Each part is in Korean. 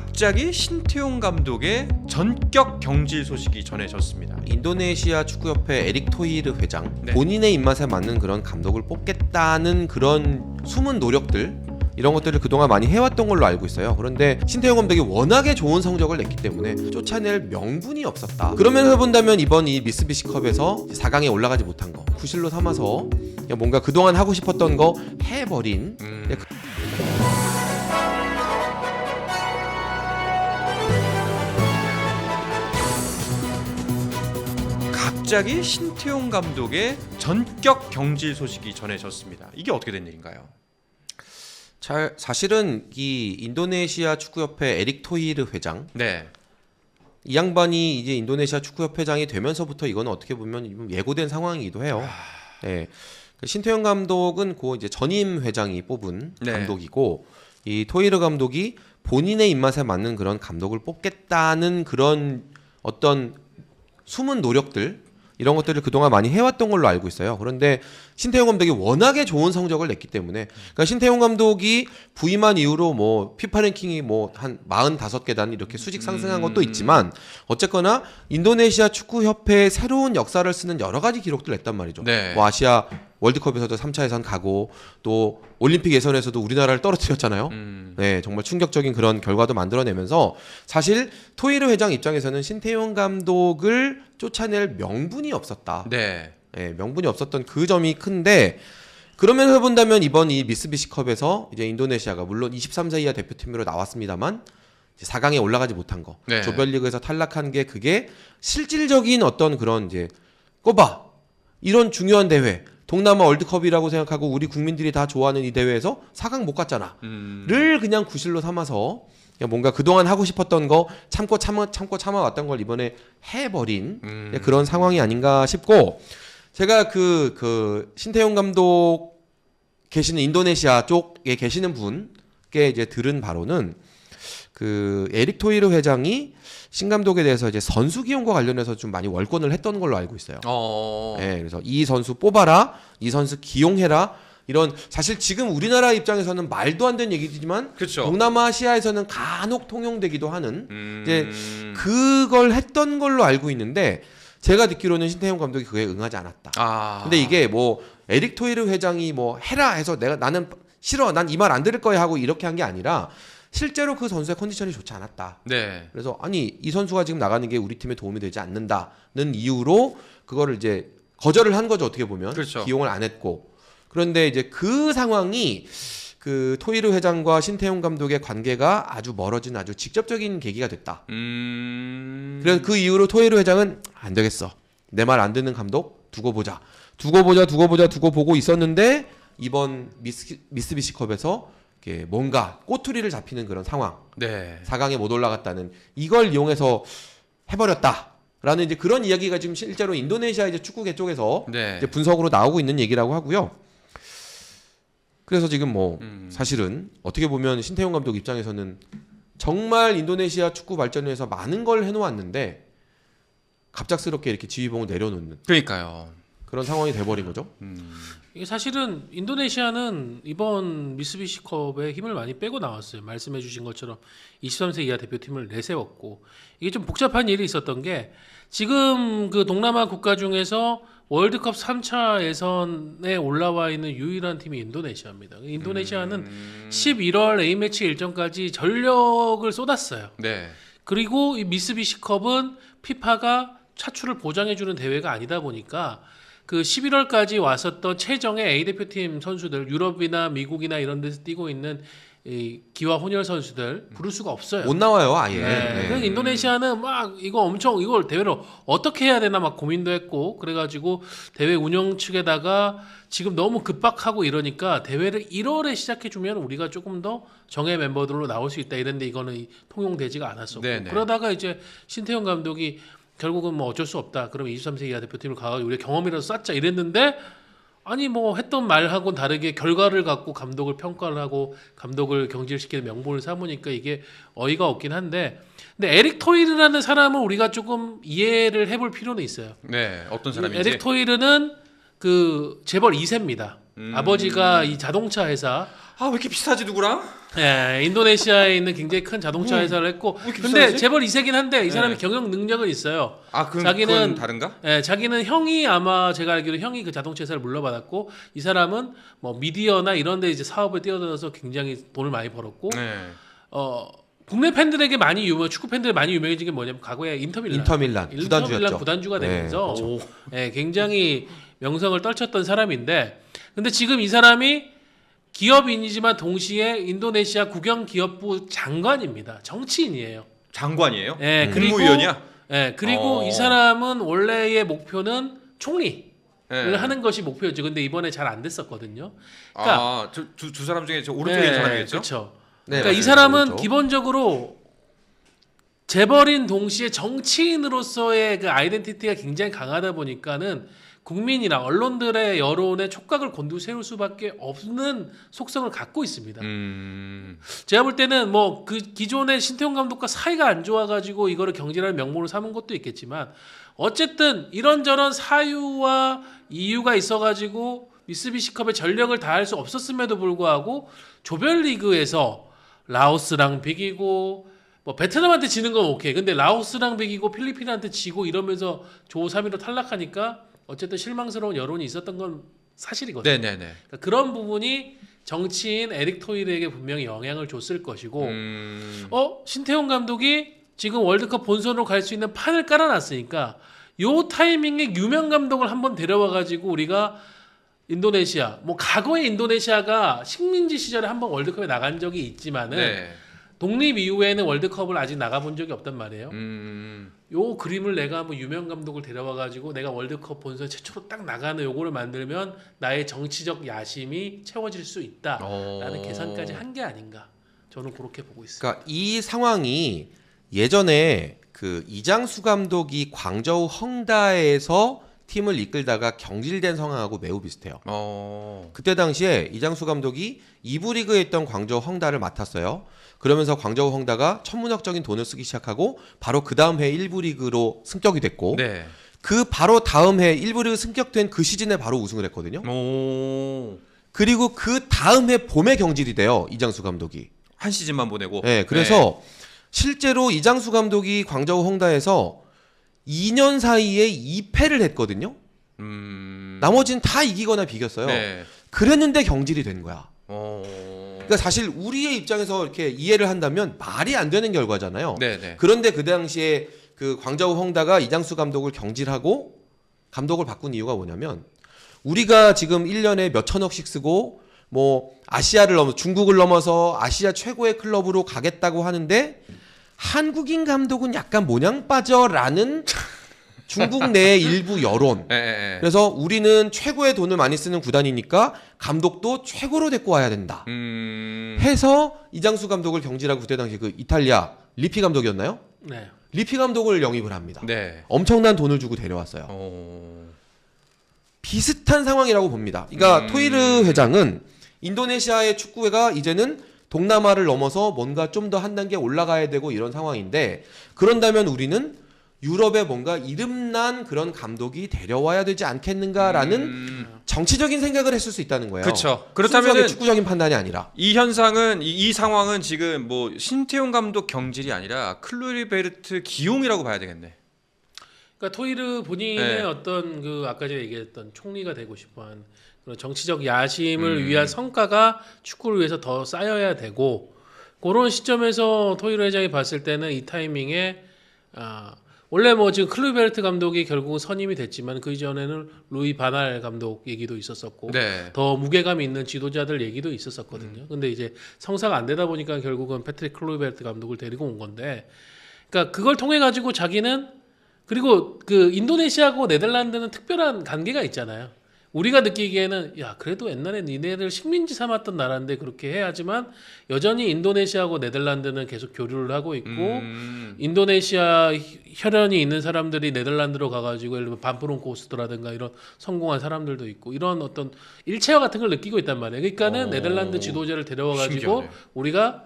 갑자기 신태용 감독의 전격 경질 소식이 전해졌습니다. 인도네시아 축구협회 에릭 토이르 회장 네. 본인의 입맛에 맞는 그런 감독을 뽑겠다는 그런 숨은 노력들 이런 것들을 그동안 많이 해왔던 걸로 알고 있어요. 그런데 신태용 감독이 워낙에 좋은 성적을 냈기 때문에 쫓아낼 명분이 없었다. 그러면서 본다면 이번 이 미쓰비시컵에서 4강에 올라가지 못한 거 구실로 삼아서 그냥 뭔가 그동안 하고 싶었던 거 해버린 갑자기 신태용 감독의 전격 경질 소식이 전해졌습니다. 이게 어떻게 된 일인가요? 사실은 이 인도네시아 축구협회 에릭 토이르 회장 네. 이 양반이 이제 인도네시아 축구협회장이 되면서부터 이거는 어떻게 보면 예고된 상황이기도 해요. 네. 신태용 감독은 그 이제 전임 회장이 뽑은 네. 감독이고 이 토이르 감독이 본인의 입맛에 맞는 그런 감독을 뽑겠다는 그런 어떤 숨은 노력들 이런 것들을 그동안 많이 해왔던 걸로 알고 있어요. 그런데 신태용 감독이 워낙에 좋은 성적을 냈기 때문에 그러니까 신태용 감독이 부임한 이후로 뭐 피파 랭킹이 뭐 한 45계단 이렇게 수직 상승한 것도 있지만 어쨌거나 인도네시아 축구협회의 새로운 역사를 쓰는 여러 가지 기록들을 냈단 말이죠. 네. 뭐 아시아 월드컵에서도 3차 예선 가고 또 올림픽 예선에서도 우리나라를 떨어뜨렸잖아요. 네, 정말 충격적인 그런 결과도 만들어내면서 사실 토이르 회장 입장에서는 신태용 감독을 쫓아낼 명분이 없었다. 네. 네, 명분이 없었던 그 점이 큰데 그러면서 본다면 이번 이 미쓰비시컵에서 이제 인도네시아가 물론 23세 이하 대표팀으로 나왔습니다만 이제 4강에 올라가지 못한 거, 네. 조별리그에서 탈락한 게 그게 실질적인 어떤 그런 이제 꼽아 이런 중요한 대회. 동남아 월드컵이라고 생각하고 우리 국민들이 다 좋아하는 이 대회에서 4강 못 갔잖아. 를 그냥 구실로 삼아서 그냥 뭔가 그동안 하고 싶었던 거 참고 참아왔던 걸 이번에 해버린 그런 상황이 아닌가 싶고 제가 그 신태용 감독 계시는 인도네시아 쪽에 계시는 분께 이제 들은 바로는 그 에릭 토이르 회장이 신 감독에 대해서 이제 선수 기용과 관련해서 좀 많이 월권을 했던 걸로 알고 있어요. 네, 그래서 이 선수 뽑아라, 이 선수 기용해라. 이런 사실 지금 우리나라 입장에서는 말도 안 되는 얘기지만 그쵸. 동남아시아에서는 간혹 통용되기도 하는 이제 그걸 했던 걸로 알고 있는데 제가 듣기로는 신태용 감독이 그에 응하지 않았다. 근데 이게 뭐 에릭 토이르 회장이 뭐 해라 해서 나는 싫어, 난 이 말 안 들을 거야 하고 이렇게 한 게 아니라 실제로 그 선수의 컨디션이 좋지 않았다. 네. 그래서 아니 이 선수가 지금 나가는 게 우리 팀에 도움이 되지 않는다는 이유로 그거를 이제 거절을 한 거죠. 어떻게 보면 그렇죠. 기용을 안 했고 그런데 이제 그 상황이 그 토이르 회장과 신태용 감독의 관계가 아주 멀어진 아주 직접적인 계기가 됐다. 그래서 그 이후로 토이르 회장은 안 되겠어. 내 말 안 듣는 감독 두고 보자. 두고 보고 있었는데 이번 미쓰비시컵에서 뭔가 꼬투리를 잡히는 그런 상황. 네. 4강에 못 올라갔다는 이걸 이용해서 해버렸다라는 이제 그런 이야기가 지금 실제로 인도네시아 이제 축구계 쪽에서 네. 이제 분석으로 나오고 있는 얘기라고 하고요. 그래서 지금 뭐 사실은 어떻게 보면 신태용 감독 입장에서는 정말 인도네시아 축구 발전을 위해서 많은 걸 해놓았는데 갑작스럽게 이렇게 지휘봉을 내려놓는 그러니까요. 그런 상황이 돼버린 거죠. 이게 사실은 인도네시아는 이번 미쓰비시컵에 힘을 많이 빼고 나왔어요. 말씀해주신 것처럼 23세 이하 대표팀을 내세웠고 이게 좀 복잡한 일이 있었던 게 지금 그 동남아 국가 중에서 월드컵 3차 예선에 올라와 있는 유일한 팀이 인도네시아입니다. 인도네시아는 11월 A매치 일정까지 전력을 쏟았어요. 네. 그리고 이 미쓰비시컵은 피파가 차출을 보장해주는 대회가 아니다 보니까 그 11월까지 왔었던 최정의 A 대표팀 선수들 유럽이나 미국이나 이런 데서 뛰고 있는 이 기와 혼혈 선수들 부를 수가 없어요. 못 나와요 아예. 네. 그래서 인도네시아는 막 이걸 대회를 어떻게 해야 되나 막 고민도 했고 그래가지고 대회 운영 측에다가 지금 너무 급박하고 이러니까 대회를 1월에 시작해주면 우리가 조금 더 정예 멤버들로 나올 수 있다 이랬는데 이거는 통용되지가 않았었고 네네. 그러다가 이제 신태용 감독이 결국은 뭐 어쩔 수 없다. 그러면 23세 이하 대표팀을 가가지고 우리 경험이라도 쌓자 이랬는데 아니 뭐 했던 말하고는 다르게 결과를 갖고 감독을 평가를 하고 감독을 경질시키는 명분을 삼으니까 이게 어이가 없긴 한데 근데 에릭 토이르라는 사람은 우리가 조금 이해를 해볼 필요는 있어요. 네. 어떤 사람인지. 에릭 토이르는 그 재벌 2세입니다. 아버지가 이 자동차 회사 아 왜 이렇게 비슷하지 누구랑? 예, 인도네시아에 있는 굉장히 큰 자동차 회사를 했고 왜 이렇게 근데 비슷하지? 재벌 2세긴 한데 이 사람이 네. 경영 능력은 있어요. 아 그건 자기는 다른가? 예, 자기는 형이 아마 제가 알기로 형이 그 자동차 회사를 물려받았고 이 사람은 뭐 미디어나 이런 데 이제 사업을 뛰어들어서 굉장히 돈을 많이 벌었고 네. 국내 팬들에게 많이 축구 팬들 많이 유명해진 게 뭐냐면 과거에 인터밀란 구단주였죠. 구단주가 네, 되면서 오. 예, 굉장히 명성을 떨쳤던 사람인데 근데 지금 이 사람이 기업인이지만 동시에 인도네시아 국영기업부 장관입니다. 정치인이에요. 장관이에요? 예, 그리고 국무위원이야? 그리고 이 사람은 원래의 목표는 총리를 네. 하는 것이 목표였죠. 근데 이번에 잘 안 됐었거든요. 그러니까 두 사람 중에 저 오른쪽에 있는 사람이겠죠? 그렇죠. 네, 그러니까 이 맞아요. 사람은 그렇죠. 기본적으로 재벌인 동시에 정치인으로서의 그 아이덴티티가 굉장히 강하다 보니까는 국민이나 언론들의 여론에 촉각을 곤두세울 수밖에 없는 속성을 갖고 있습니다. 제가 볼 때는 뭐 그 기존의 신태용 감독과 사이가 안 좋아가지고 이거를 경질하는 명목으로 삼은 것도 있겠지만 어쨌든 이런저런 사유와 이유가 있어가지고 미쓰비시컵의 전력을 다할 수 없었음에도 불구하고 조별리그에서 라오스랑 비기고 뭐 베트남한테 지는 건 오케이. 근데 라오스랑 비기고 필리핀한테 지고 이러면서 조 3위로 탈락하니까 어쨌든 실망스러운 여론이 있었던 건 사실이거든요. 네네네. 그러니까 그런 부분이 정치인 에릭 토이르에게 분명히 영향을 줬을 것이고 신태용 감독이 지금 월드컵 본선으로 갈 수 있는 판을 깔아놨으니까 요 타이밍에 유명 감독을 한번 데려와 가지고 우리가 인도네시아 뭐 과거에 인도네시아가 식민지 시절에 한번 월드컵에 나간 적이 있지만은 네. 독립 이후에는 월드컵을 아직 나가본 적이 없단 말이에요. 요 그림을 내가 뭐 유명 감독을 데려와 가지고 내가 월드컵 본선 최초로 딱 나가는 요거를 만들면 나의 정치적 야심이 채워질 수 있다라는 계산까지 한 게 아닌가. 저는 그렇게 보고 있습니다. 그러니까 이 상황이 예전에 그 이장수 감독이 광저우 헝다에서 팀을 이끌다가 경질된 상황하고 매우 비슷해요. 그때 당시에 이장수 감독이 2부 리그에 있던 광저우 헝다를 맡았어요. 그러면서 광저우 헝다가 천문학적인 돈을 쓰기 시작하고 바로 그 다음 해 1부 리그로 승격이 됐고 네. 그 바로 다음 해 1부 리그 승격된 그 시즌에 바로 우승을 했거든요. 그리고 그 다음 해 봄에 경질이 돼요. 이장수 감독이. 한 시즌만 보내고. 네, 그래서 실제로 이장수 감독이 광저우 헝다에서 2년 사이에 2패를 했거든요. 나머지는 다 이기거나 비겼어요. 네. 그랬는데 경질이 된 거야. 그러니까 사실 우리의 입장에서 이렇게 이해를 한다면 말이 안 되는 결과잖아요. 네네. 그런데 그 당시에 그 광저우 헝다가 이장수 감독을 경질하고 감독을 바꾼 이유가 뭐냐면 우리가 지금 1년에 몇 천억씩 쓰고 뭐 아시아를 넘어 중국을 넘어서 아시아 최고의 클럽으로 가겠다고 하는데 한국인 감독은 약간 모냥 빠져라는 중국 내의 일부 여론. 그래서 우리는 최고의 돈을 많이 쓰는 구단이니까 감독도 최고로 데리고 와야 된다. 해서 이장수 감독을 경질하고 그때 당시 그 이탈리아 리피 감독이었나요? 네. 리피 감독을 영입을 합니다. 네. 엄청난 돈을 주고 데려왔어요. 비슷한 상황이라고 봅니다. 그러니까 토이르 회장은 인도네시아의 축구회가 이제는 동남아를 넘어서 뭔가 좀 더 한 단계 올라가야 되고 이런 상황인데 그런다면 우리는 유럽에 뭔가 이름난 그런 감독이 데려와야 되지 않겠는가라는 정치적인 생각을 했을 수 있다는 거예요. 그렇죠. 순수하게 그렇다면 축구적인 판단이 아니라. 이 현상은 이 상황은 지금 뭐 신태용 감독 경질이 아니라 클루이베르트 기용이라고 봐야 되겠네. 그러니까 토이르 본인의 네. 어떤 그 아까 제가 얘기했던 총리가 되고 싶어하는 그런 정치적 야심을 위한 성과가 축구를 위해서 더 쌓여야 되고 그런 시점에서 토이르 회장이 봤을 때는 이 타이밍에 원래 뭐 지금 클루이베르트 감독이 결국은 선임이 됐지만 그 이전에는 루이 바날 감독 얘기도 있었었고 네. 더 무게감 있는 지도자들 얘기도 있었었거든요. 근데 이제 성사가 안 되다 보니까 결국은 패트릭 클루이베르트 감독을 데리고 온 건데, 그러니까 그걸 통해 가지고 자기는 그리고 그 인도네시아하고 네덜란드는 특별한 관계가 있잖아요. 우리가 느끼기에는 야 그래도 옛날에 니네들 식민지 삼았던 나라인데 그렇게 해야지만 여전히 인도네시아하고 네덜란드는 계속 교류를 하고 있고 인도네시아 혈연이 있는 사람들이 네덜란드로 가가지고 예를 들면 반프론코스트라든가 이런 성공한 사람들도 있고 이런 어떤 일체화 같은 걸 느끼고 있단 말이에요. 그러니까는 네덜란드 지도자를 데려와가지고 신기하네. 우리가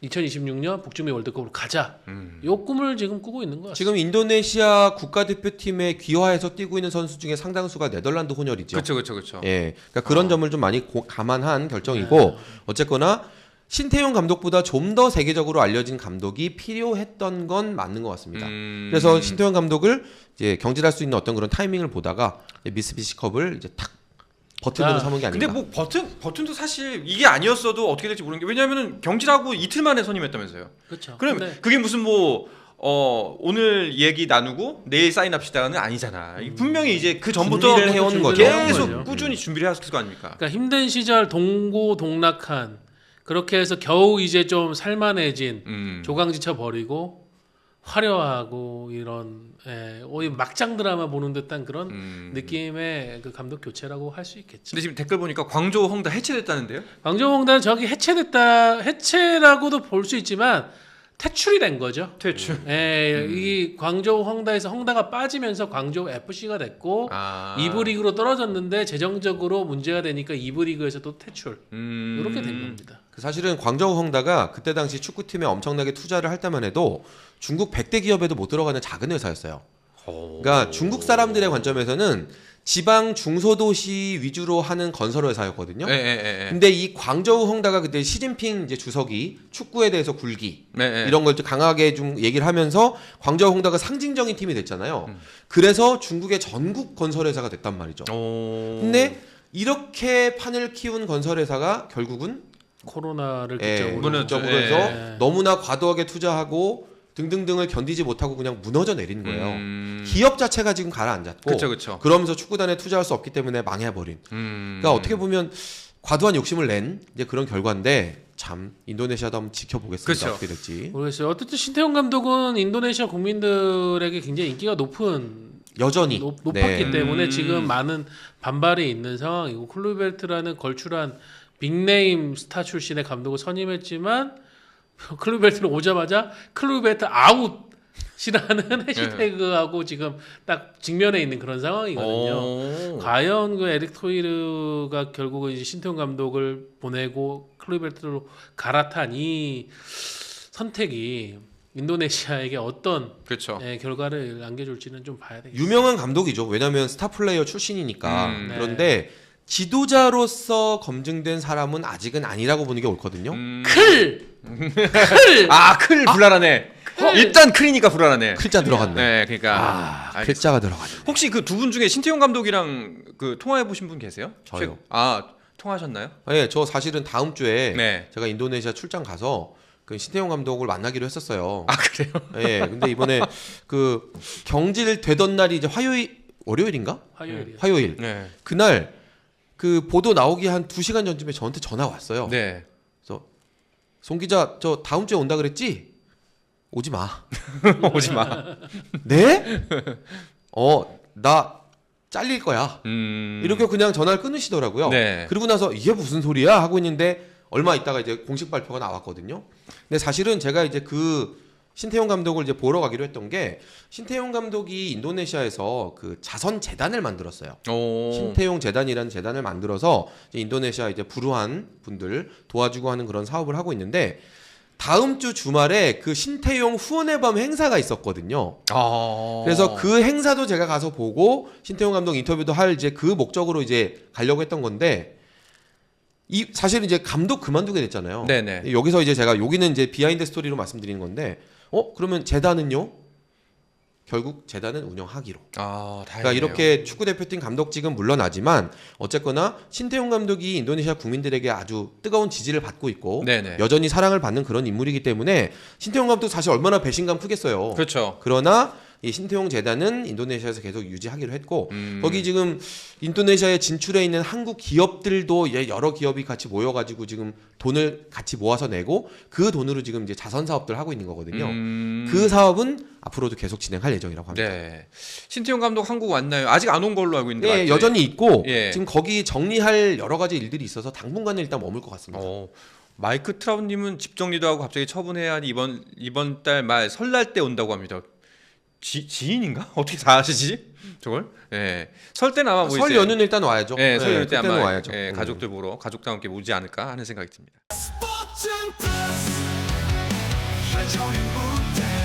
2026년 북중미 월드컵으로 가자. 요 꿈을 지금 꾸고 있는 것 같습니다. 지금 인도네시아 국가대표팀에 귀화해서 뛰고 있는 선수 중에 상당수가 네덜란드 혼혈이죠. 그렇죠. 예, 그러니까 그런 점을 좀 많이 감안한 결정이고 어쨌거나 신태용 감독보다 좀 더 세계적으로 알려진 감독이 필요했던 건 맞는 것 같습니다. 그래서 신태용 감독을 이제 경질할 수 있는 어떤 그런 타이밍을 보다가 미쓰비시컵을 이제 탁 버튼으로 삼은 게 아닌가. 근데 뭐 버튼도 사실 이게 아니었어도 어떻게 될지 모르는 게 왜냐하면 경질하고 이틀 만에 선임했다면서요. 그렇죠. 그럼 근데 그게 무슨 뭐 오늘 얘기 나누고 내일 사인합시다는 아니잖아. 분명히 이제 그 전부터 준비를 해온 거죠. 계속 거죠. 꾸준히 준비를 해왔을 거 아닙니까? 그러니까 힘든 시절 동고동락한 그렇게 해서 겨우 이제 좀 살만해진 조강지쳐 버리고 화려하고 이런 오히 막장 드라마 보는 듯한 그런 느낌의 그 감독 교체라고 할 수 있겠죠. 근데 지금 댓글 보니까 광저우 헝다 해체됐다는데요? 광저우 홍단 저기 해체라고도 볼 수 있지만 퇴출이 된 거죠. 퇴출. 이 광저우 헝다에서 헝다가 빠지면서 광저우 FC가 됐고 아. 2부 리그로 떨어졌는데 재정적으로 문제가 되니까 2부 리그에서 또 퇴출. 이렇게 된 겁니다. 사실은 광저우 헝다가 그때 당시 축구팀에 엄청나게 투자를 할 때만 해도 중국 100대 기업에도 못 들어가는 작은 회사였어요. 그러니까 중국 사람들의 관점에서는 지방 중소도시 위주로 하는 건설 회사였거든요. 근데 이 광저우 헝다가 그때 시진핑 이제 주석이 축구에 대해서 굴기 이런 걸 좀 강하게 좀 얘기를 하면서 광저우 헝다가 상징적인 팀이 됐잖아요. 그래서 중국의 전국 건설 회사가 됐단 말이죠. 근데 이렇게 판을 키운 건설 회사가 결국은 코로나를 기점으로 해서 너무나 과도하게 투자하고 등등등을 견디지 못하고 그냥 무너져 내린 거예요. 기업 자체가 지금 가라앉았고 그쵸. 그러면서 축구단에 투자할 수 없기 때문에 망해버린. 그러니까 어떻게 보면 과도한 욕심을 낸 이제 그런 결과인데 참 인도네시아도 한번 지켜보겠습니다. 그쵸. 어떻게 될지. 모르겠어요. 어쨌든 신태용 감독은 인도네시아 국민들에게 굉장히 인기가 여전히 높았기 때문에 지금 많은 반발이 있는 상황이고 클루벨트라는 걸출한 빅네임 스타 출신의 감독을 선임했지만 클루벨트는 오자마자 클루벨트 아웃이라는 해시태그하고 지금 딱 직면에 있는 그런 상황이거든요. 과연 그 에릭 토이르가 결국은 이제 신태용 감독을 보내고 클루벨트로 갈아탄 이 선택이 인도네시아에게 어떤 그렇죠. 결과를 안겨줄지는 좀 봐야 되겠습니다. 유명한 감독이죠. 왜냐하면 스타 플레이어 출신이니까. 네. 그런데 지도자로서 검증된 사람은 아직은 아니라고 보는 게 옳거든요. 클 불안하네. 일단 클이니까 불안하네. 클자 들어갔네. 네, 그러니까 클자가 들어갔네. 혹시 그 두 분 중에 신태용 감독이랑 그 통화해 보신 분 계세요? 저요. 통화하셨나요? 네, 저 사실은 다음 주에 네. 제가 인도네시아 출장 가서 그 신태용 감독을 만나기로 했었어요. 아 그래요? 네, 근데 이번에 그 경질 되던 날이 이제 월요일인가? 화요일. 네. 그날 그 보도 나오기 한 2시간 전쯤에 저한테 전화 왔어요. 네. 그래서 송 기자 저 다음 주에 온다 그랬지? 오지 마. 오지 마. 네? 나 잘릴 거야. 이렇게 그냥 전화를 끊으시더라고요. 네. 그러고 나서 이게 무슨 소리야 하고 있는데 얼마 있다가 이제 공식 발표가 나왔거든요. 근데 사실은 제가 이제 그 신태용 감독을 이제 보러 가기로 했던 게 신태용 감독이 인도네시아에서 그 자선 재단을 만들었어요. 신태용 재단이라는 재단을 만들어서 이제 인도네시아 이제 불우한 분들 도와주고 하는 그런 사업을 하고 있는데 다음 주 주말에 그 신태용 후원의 밤 행사가 있었거든요. 그래서 그 행사도 제가 가서 보고 신태용 감독 인터뷰도 할 이제 그 목적으로 이제 가려고 했던 건데 사실은 이제 감독 그만두게 됐잖아요. 네네. 여기서 이제 제가 여기는 이제 비하인드 스토리로 말씀드리는 건데 그러면 재단은요? 결국 재단은 운영하기로. 다행이네요. 그러니까 이렇게 축구 대표팀 감독직은 물러나지만 어쨌거나 신태용 감독이 인도네시아 국민들에게 아주 뜨거운 지지를 받고 있고 네네. 여전히 사랑을 받는 그런 인물이기 때문에 신태용 감독 사실 얼마나 배신감 크겠어요. 그렇죠. 그러나 이 신태용 재단은 인도네시아에서 계속 유지하기로 했고 거기 지금 인도네시아에 진출해 있는 한국 기업들도 여러 기업이 같이 모여가지고 지금 돈을 같이 모아서 내고 그 돈으로 지금 이제 자선 사업들 하고 있는 거거든요. 그 사업은 앞으로도 계속 진행할 예정이라고 합니다. 네. 신태용 감독 한국 왔나요? 아직 안 온 걸로 알고 있는데. 네, 맞죠? 여전히 있고 예. 지금 거기 정리할 여러 가지 일들이 있어서 당분간은 일단 머물 것 같습니다. 마이크 트라우님은 집 정리도 하고 갑자기 처분해야 하니 이번 달 말 설날 때 온다고 합니다. 지인인가? 어떻게 다 아시지? 저걸? 예. 설 때는 아마 설 연휴는 일단 와야죠. 예, 설 연휴 때 그때는 아마 와야죠. 가족들 보러 가족과 함께 오지 않을까 하는 생각이 듭니다. 스포츠는 플러스 저희 무대